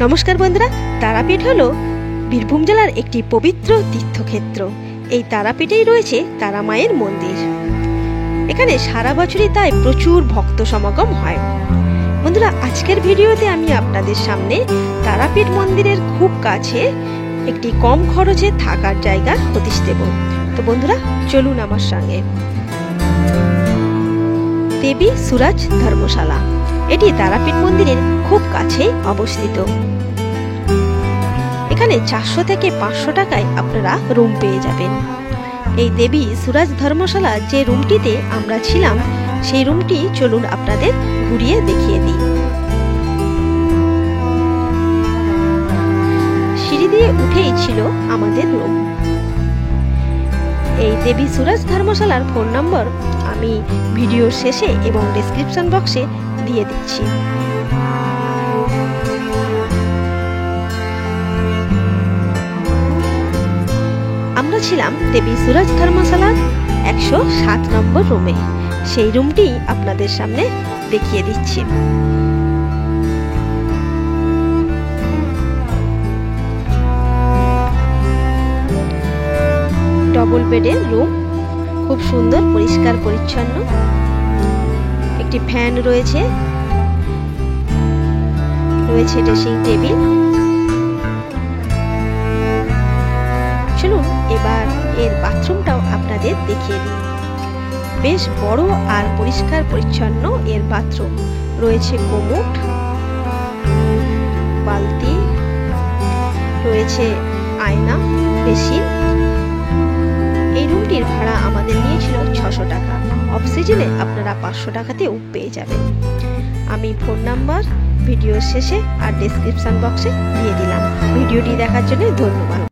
নমস্কার বন্ধুরা, তারাপীঠ হলো বীরভূম জেলার একটি পবিত্র তীর্থক্ষেত্র। এই তারাপীঠেই রয়েছে তারা মায়ের মন্দির। এখানে সারা বছরই তাই প্রচুর ভক্ত সমাগম হয়। বন্ধুরা, আজকের ভিডিওতে আমি আপনাদের সামনে তারাপীঠ মন্দিরের খুব কাছে একটি কম খরচে থাকার জায়গার হদিশ দেব। তো বন্ধুরা, চলুন আমার সঙ্গে। দেবী সুরাজ ধর্মশালা, এটি তারাপীঠ মন্দিরের খুব কাছে অবস্থিত। এখানে 400 থেকে 500 টাকায় আপনারা রুম পেয়ে যাবেন। এই দেবী সুরাজ ধর্মশালা যে রুমটিতে আমরা ছিলাম, সেই রুমটি চলুন আপনাদের ঘুরিয়ে দেখিয়ে দিই। সিঁড়ি দিয়ে উঠেই ছিল আমাদের রুম। এই দেবী সুরাজ ধর্মশালার ফোন নম্বর আমি ভিডিওর শেষে এবং ডেসক্রিপশন বক্সে দিয়ে দিচ্ছি। আমরা ছিলাম দেবী সুরাজ ধর্মশালার 107 নম্বর রুমে। সেই রুমটি আপনাদের সামনে দেখিয়ে দিচ্ছি। ডবল বেডের রুম, খুব সুন্দর, পরিষ্কার পরিচ্ছন্ন। একটি ফ্যান রয়েছে, ড্রেসিং টেবিল। চলুন এবার এর বাথরুমটাও আপনাদের দেখিয়ে দিই। বেশ বড় আর পরিষ্কার পরিচ্ছন্ন এর বাথরুম। রয়েছে কোমোড, বালতি, রয়েছে আয়না, বেসিন। এই রুমটির ভাড়া আমাদের নিয়েছিল 600 টাকা। অফ সিজনে আপনারা 500 টাকাতেও পেয়ে যাবেন। আমি ফোন নাম্বার ভিডিওর শেষে আর ডেসক্রিপশন বক্সে দিয়ে দিলাম। ভিডিওটি দেখার জন্য ধন্যবাদ।